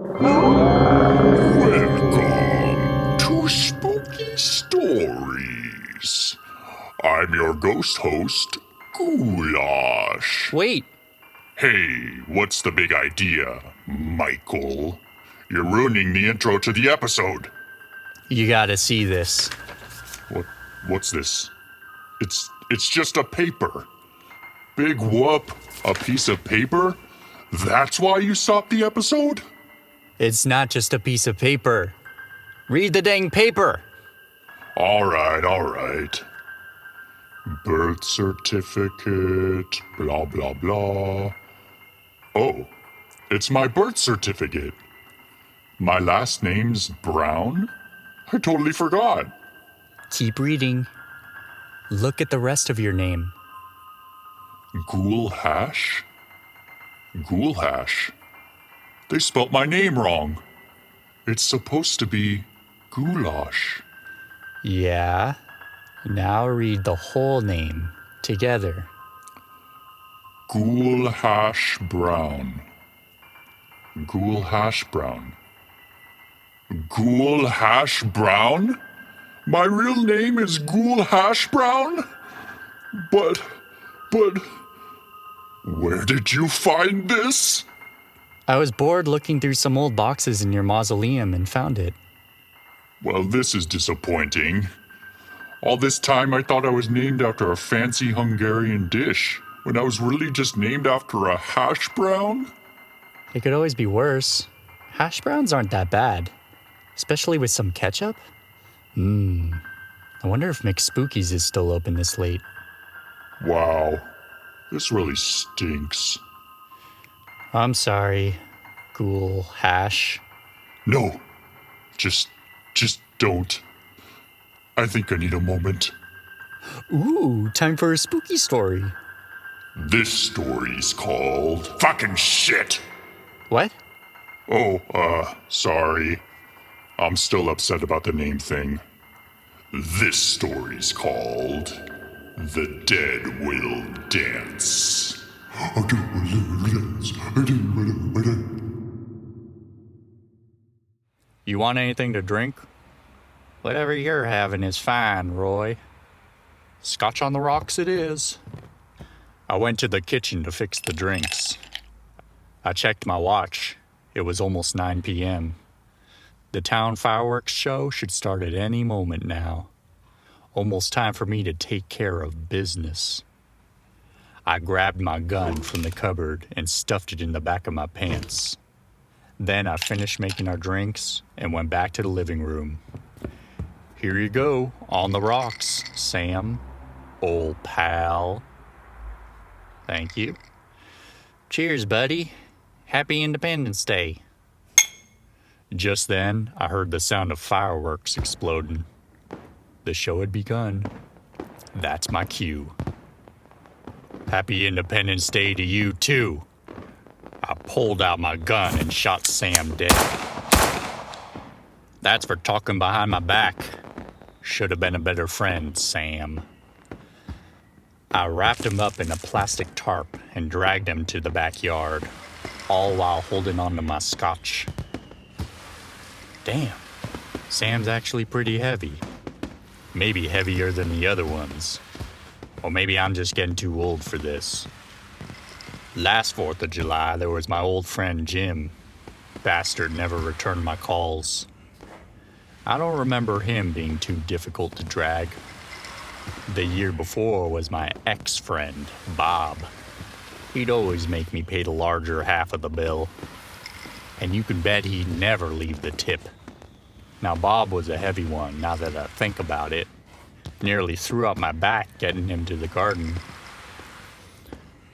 Welcome to Spooky Stories. I'm your ghost host, Ghoulash. Wait, Hey, what's the big idea, Michael? You're ruining the intro to the episode. you gotta see this. What's this? It's just a paper. Big whoop, a piece of paper? That's why you stopped the episode? It's not just a piece of paper. Read the dang paper. All right. Birth certificate, blah, blah, blah. Oh, it's my birth certificate. My last name's Brown? I totally forgot. Keep reading. Look at the rest of your name. Ghoulash? Ghoulash. They spelt my name wrong. It's supposed to be Ghoulash. Yeah. Now read the whole name together. Ghoulash Brown. Ghoulash Brown. Ghoulash Brown? My real name is Ghoulash Brown? But, where did you find this? I was bored looking through some old boxes in your mausoleum and found it. Well, this is disappointing. All this time I thought I was named after a fancy Hungarian dish, when I was really just named after a hash brown? It could always be worse. Hash browns aren't that bad, especially with some ketchup. I wonder if McSpookies is still open this late. Wow, this really stinks. I'm sorry, Ghoulash. No, just don't. I think I need a moment. Ooh, time for a spooky story. This story's called Fucking Shit. What? Oh, sorry. I'm still upset about the name thing. This story's called The Dead Will Dance. You want anything to drink? Whatever you're having is fine, Roy. Scotch on the rocks it is. I went to the kitchen to fix the drinks. I checked my watch. It was almost 9 p.m. The town fireworks show should start at any moment now. Almost time for me to take care of business. I grabbed my gun from the cupboard and stuffed it in the back of my pants. Then I finished making our drinks and went back to the living room. Here you go, on the rocks, Sam, old pal. Thank you. Cheers, buddy. Happy Independence Day. Just then, I heard the sound of fireworks exploding. The show had begun. That's my cue. Happy Independence Day to you, too. I pulled out my gun and shot Sam dead. That's for talking behind my back. Should have been a better friend, Sam. I wrapped him up in a plastic tarp and dragged him to the backyard, all while holding on to my scotch. Damn, Sam's actually pretty heavy. Maybe heavier than the other ones. Or maybe I'm just getting too old for this. Last 4th of July, there was my old friend Jim. Bastard never returned my calls. I don't remember him being too difficult to drag. The year before was my ex-friend, Bob. He'd always make me pay the larger half of the bill. And you can bet he'd never leave the tip. Now, Bob was a heavy one, now that I think about it. Nearly threw out my back getting him to the garden.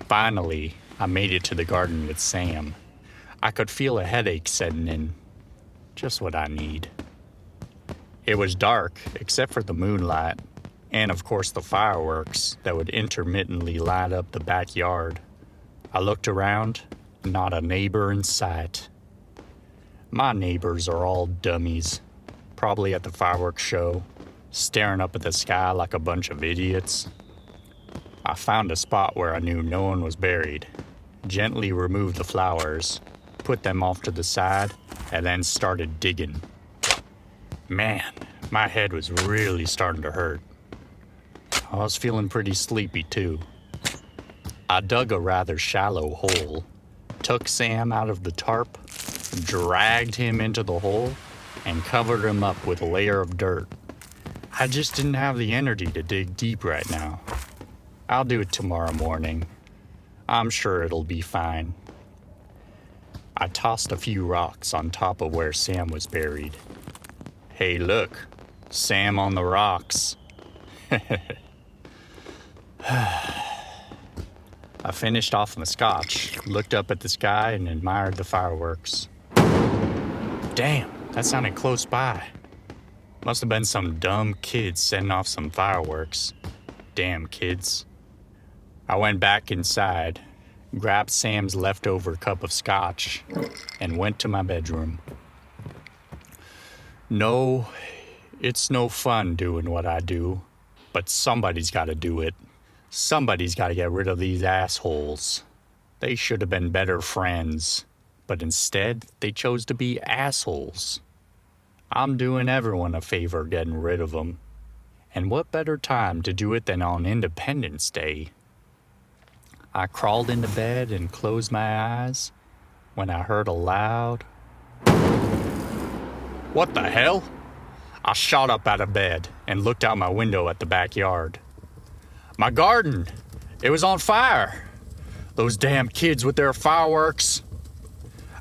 Finally, I made it to the garden with Sam. I could feel a headache setting in. Just what I need. It was dark, except for the moonlight, and of course the fireworks that would intermittently light up the backyard. I looked around, not a neighbor in sight. My neighbors are all dummies, probably at the fireworks show, staring up at the sky like a bunch of idiots. I found a spot where I knew no one was buried, gently removed the flowers, put them off to the side, and then started digging. Man, my head was really starting to hurt. I was feeling pretty sleepy too. I dug a rather shallow hole, took Sam out of the tarp, dragged him into the hole, and covered him up with a layer of dirt. I just didn't have the energy to dig deep right now. I'll do it tomorrow morning. I'm sure it'll be fine. I tossed a few rocks on top of where Sam was buried. Hey, look, Sam on the rocks. I finished off my scotch, looked up at the sky, and admired the fireworks. Damn, that sounded close by. Must have been some dumb kids setting off some fireworks. Damn kids. I went back inside, grabbed Sam's leftover cup of scotch, and went to my bedroom. No, it's no fun doing what I do, but somebody's got to do it. Somebody's got to get rid of these assholes. They should have been better friends, but instead they chose to be assholes. I'm doing everyone a favor getting rid of them. And what better time to do it than on Independence Day? I crawled into bed and closed my eyes when I heard a loud... What the hell? I shot up out of bed and looked out my window at the backyard. My garden! It was on fire! Those damn kids with their fireworks!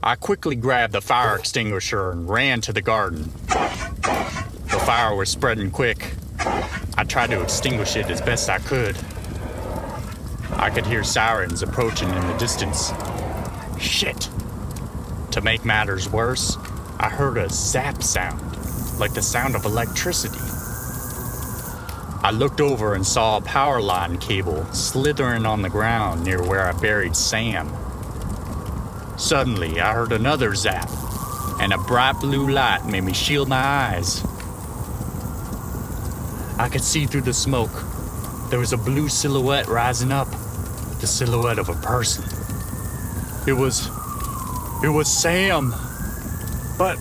I quickly grabbed the fire extinguisher and ran to the garden. The fire was spreading quick. I tried to extinguish it as best I could. I could hear sirens approaching in the distance. Shit! To make matters worse, I heard a zap sound, like the sound of electricity. I looked over and saw a power line cable slithering on the ground near where I buried Sam. Suddenly, I heard another zap, and a bright blue light made me shield my eyes. I could see through the smoke. There was a blue silhouette rising up, the silhouette of a person. It was Sam. But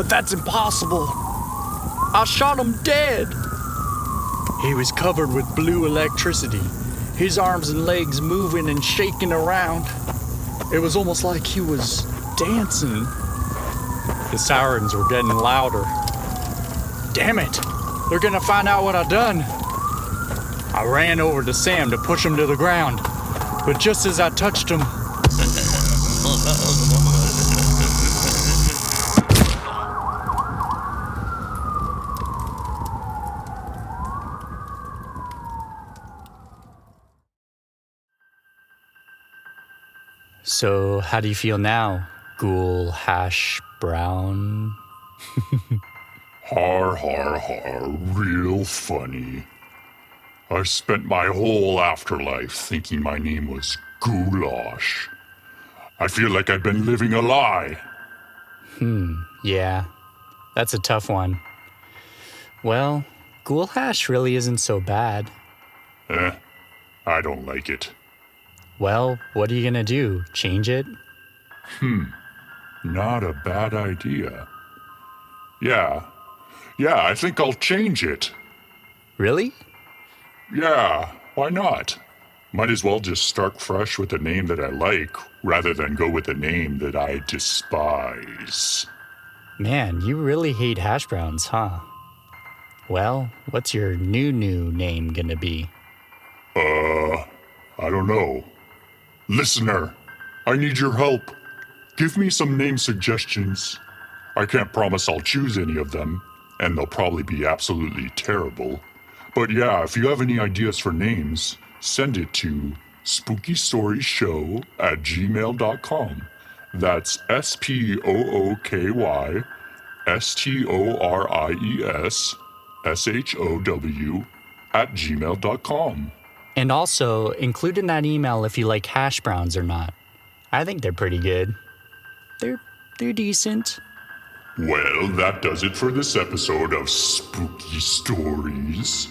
that's impossible. I shot him dead. He was covered with blue electricity, his arms and legs moving and shaking around. It was almost like he was dancing. The sirens were getting louder. Damn it! They're gonna find out what I've done. I ran over to Sam to push him to the ground, but just as I touched him... So, how do you feel now, Ghoulash Brown? Har, har, har, real funny. I spent my whole afterlife thinking my name was Ghoulash. I feel like I've been living a lie. Yeah, that's a tough one. Well, Ghoulash really isn't so bad. I don't like it. Well, what are you gonna do? Change it? Not a bad idea. Yeah, I think I'll change it. Really? Yeah, why not? Might as well just start fresh with a name that I like, rather than go with a name that I despise. Man, you really hate hash browns, huh? Well, what's your new name gonna be? I don't know. Listener, I need your help. Give me some name suggestions. I can't promise I'll choose any of them, and they'll probably be absolutely terrible. But yeah, if you have any ideas for names, send it to spookystoriesshow@gmail.com. That's spookystoriesshow@gmail.com. And also, include in that email if you like hash browns or not. I think they're pretty good. They're decent. Well, that does it for this episode of Spooky Stories.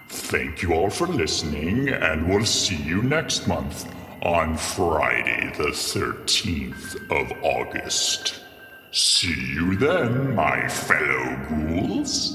Thank you all for listening, and we'll see you next month on Friday the 13th of August. See you then, my fellow ghouls.